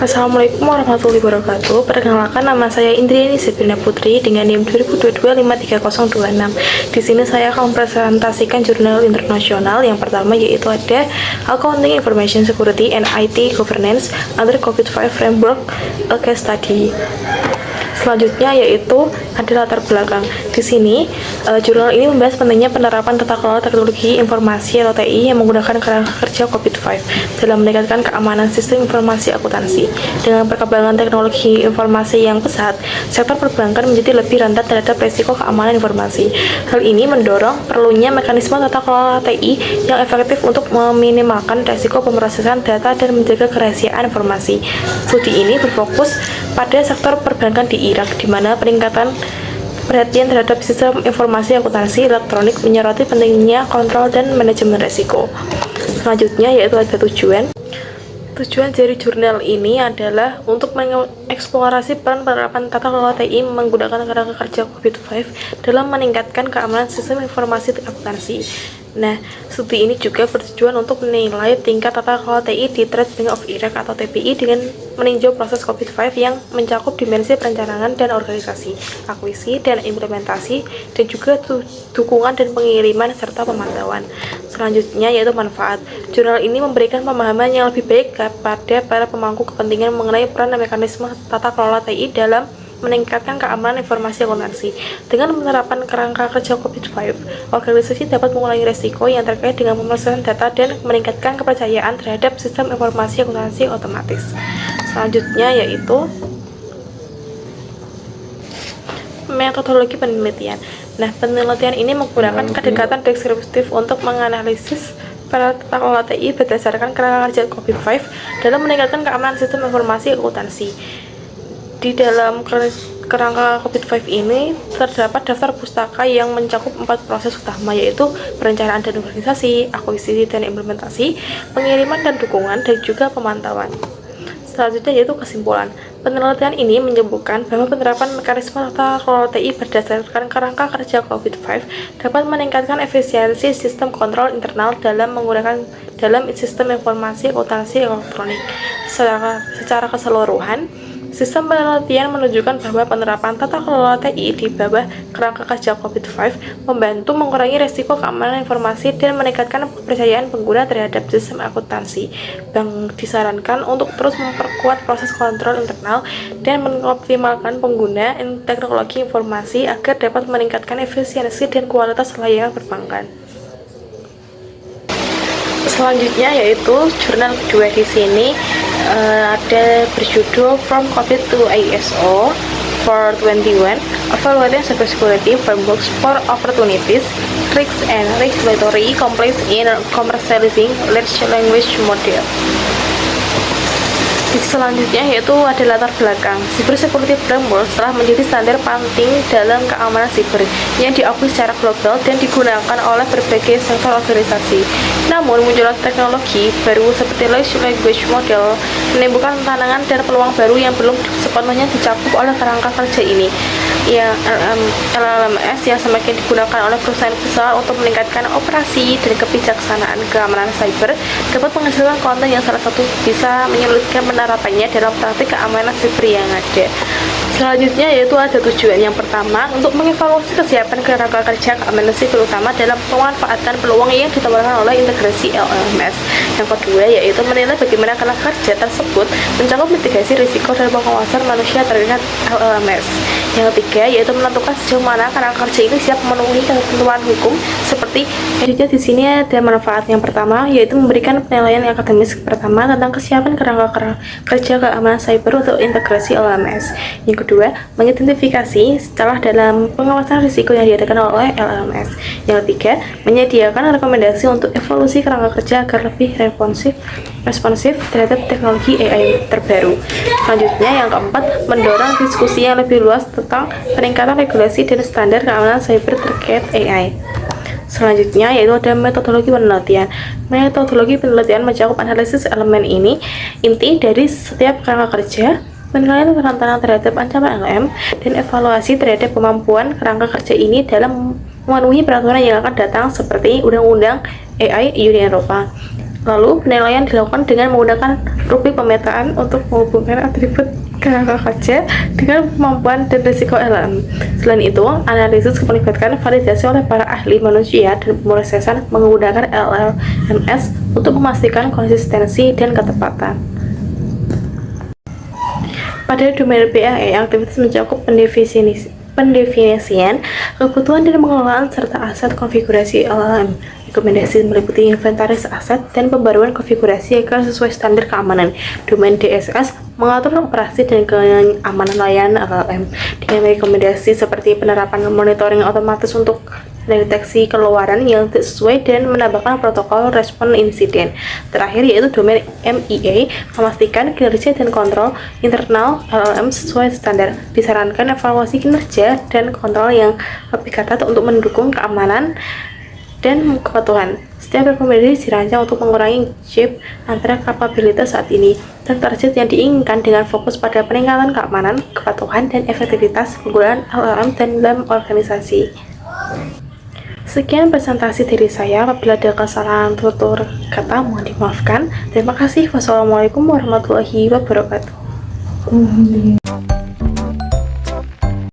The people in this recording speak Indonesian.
Assalamualaikum warahmatullahi wabarakatuh. Perkenalkan, nama saya Indriani Sabrina Putri dengan NIM 2022-53026. Di sini saya akan mempresentasikan jurnal internasional yang pertama, yaitu ada Accounting Information Security and IT Governance under COVID-5 Framework, a case study. Selanjutnya yaitu ada latar belakang. Di sini jurnal ini membahas pentingnya penerapan tata kelola teknologi informasi atau TI yang menggunakan kerangka kerja COVID-5 dalam meningkatkan keamanan sistem informasi akuntansi. Dengan perkembangan teknologi informasi yang pesat, sektor perbankan menjadi lebih rentan terhadap risiko keamanan informasi. Hal ini mendorong perlunya mekanisme tata kelola TI yang efektif untuk meminimalkan risiko pemrosesan data dan menjaga kerahasiaan informasi. Studi ini berfokus pada sektor perbankan di Irak, di mana peningkatan perhatian terhadap sistem informasi akuntansi elektronik menyoroti pentingnya kontrol dan manajemen risiko. Selanjutnya yaitu ada tujuan. Tujuan dari jurnal ini adalah untuk mengeksplorasi peran penerapan tata kelola TI menggunakan kerangka kerja COVID-5 dalam meningkatkan keamanan sistem informasi akuntansi. Nah, studi ini juga bertujuan untuk menilai tingkat tata kelola TI di Trade Bank of Iraq atau TBI dengan meninjau proses COVID-5 yang mencakup dimensi perencanaan dan organisasi, akuisisi dan implementasi, dan juga dukungan dan pengiriman serta pemantauan. Selanjutnya yaitu manfaat. Jurnal ini memberikan pemahaman yang lebih baik kepada para pemangku kepentingan mengenai peran dan mekanisme tata kelola TI dalam meningkatkan keamanan informasi akuntansi. Dengan penerapan kerangka kerja COVID-5, organisasi dapat mengurangi risiko yang terkait dengan pemrosesan data dan meningkatkan kepercayaan terhadap sistem informasi akuntansi otomatis. Selanjutnya yaitu metodologi penelitian. Nah, penelitian ini menggunakan kedekatan deskriptif untuk menganalisis para tata kelola TI berdasarkan kerangka kerja COVID-5 dalam meningkatkan keamanan sistem informasi akuntansi. Di dalam kerangka COVID-5 ini terdapat daftar pustaka yang mencakup 4 proses utama, yaitu perencanaan dan organisasi, akuisisi dan implementasi, pengiriman dan dukungan, dan juga pemantauan. Selanjutnya yaitu kesimpulan. Penelitian ini menyebutkan bahwa penerapan mekanisme tata kelola TI berdasarkan kerangka kerja COVID-5 dapat meningkatkan efisiensi sistem kontrol internal dalam sistem informasi akuntansi elektronik. Secara keseluruhan, sistem penelitian menunjukkan bahwa penerapan tata kelola TI di bawah kerangka kerja COVID-5 membantu mengurangi risiko keamanan informasi dan meningkatkan kepercayaan pengguna terhadap sistem akuntansi. Bank disarankan untuk terus memperkuat proses kontrol internal dan mengoptimalkan pengguna teknologi informasi agar dapat meningkatkan efisiensi dan kualitas layanan perbankan. Selanjutnya yaitu jurnal kedua. Di sini ada berjudul From COVID to ISO 421, Evaluating Cybersecurity Frameworks for Opportunities, Risks and Regulatory Compliance in Commercializing Large Language Model. Selanjutnya yaitu ada latar belakang. Cyber Security Framework telah menjadi standar penting dalam keamanan siber yang diakui secara global dan digunakan oleh berbagai sektor organisasi. Namun, munculnya teknologi baru seperti Large Language Model menimbulkan tantangan dan peluang baru yang belum sepenuhnya dicakup oleh kerangka kerja ini. Yang LLMS yang semakin digunakan oleh perusahaan besar untuk meningkatkan operasi dan kebijaksanaan keamanan cyber dapat menghasilkan konten yang salah satu bisa menyulitkan penerapannya dalam praktik keamanan siber yang ada. Selanjutnya yaitu ada tujuan. Yang pertama, untuk mengevaluasi kesiapan kerangka kerja keamanan siber utama dalam pemanfaatan peluang yang ditawarkan oleh integrasi LLMS. Yang kedua yaitu menilai bagaimana kerangka kerja tersebut mencakup mitigasi risiko dan pengawasan manusia terkait LLMS. Yang ketiga yaitu menentukan sejauh mana kerangka kerja ini siap memenuhi ketentuan hukum seperti di sini ada manfaat. Yang pertama yaitu memberikan penilaian akademis pertama tentang kesiapan kerangka kerja keamanan cyber untuk integrasi LLMS. Yang kedua, mengidentifikasi celah dalam pengawasan risiko yang diadakan oleh LLMS. Yang ketiga, menyediakan rekomendasi untuk evolusi kerangka kerja agar lebih responsif terhadap teknologi AI terbaru. Selanjutnya, yang keempat, mendorong diskusi yang lebih luas tentang peningkatan regulasi dan standar keamanan cyber terkait AI. Selanjutnya yaitu ada metodologi penelitian. Metodologi penelitian mencakup analisis elemen ini, inti dari setiap kerangka kerja, penilaian kerentanan terhadap ancaman LM, dan evaluasi terhadap kemampuan kerangka kerja ini dalam memenuhi peraturan yang akan datang seperti Undang-Undang AI Uni Eropa. Lalu penilaian dilakukan dengan menggunakan rubrik pemetaan untuk menghubungkan atribut kerja dengan kemampuan dan risiko LLM. Selain itu, analisis melibatkan validasi oleh para ahli manusia dan pemrosesan menggunakan LLMS untuk memastikan konsistensi dan ketepatan. Pada domain PAE, aktivitas mencakup pendefinisian, kebutuhan dan pengelolaan serta aset konfigurasi LLM. Rekomendasi meliputi inventaris aset dan pembaruan konfigurasi agar sesuai standar keamanan. Domain DSS mengatur operasi dan keamanan layanan LLM dengan rekomendasi seperti penerapan monitoring otomatis untuk deteksi keluaran yang sesuai dan menambahkan protokol respon insiden. Terakhir yaitu domain MEA, memastikan kinerja dan kontrol internal LLM sesuai standar. Disarankan evaluasi kinerja dan kontrol yang lebih ketat untuk mendukung keamanan dan kepatuhan. Setiap rekomendasi dirancang untuk mengurangi gap antara kapabilitas saat ini dan target yang diinginkan dengan fokus pada peningkatan keamanan, kepatuhan, dan efektivitas penggunaan LLM dalam organisasi. Sekian presentasi dari saya. Apabila ada kesalahan tutur kata mohon dimaafkan. Terima kasih. Wassalamualaikum warahmatullahi wabarakatuh.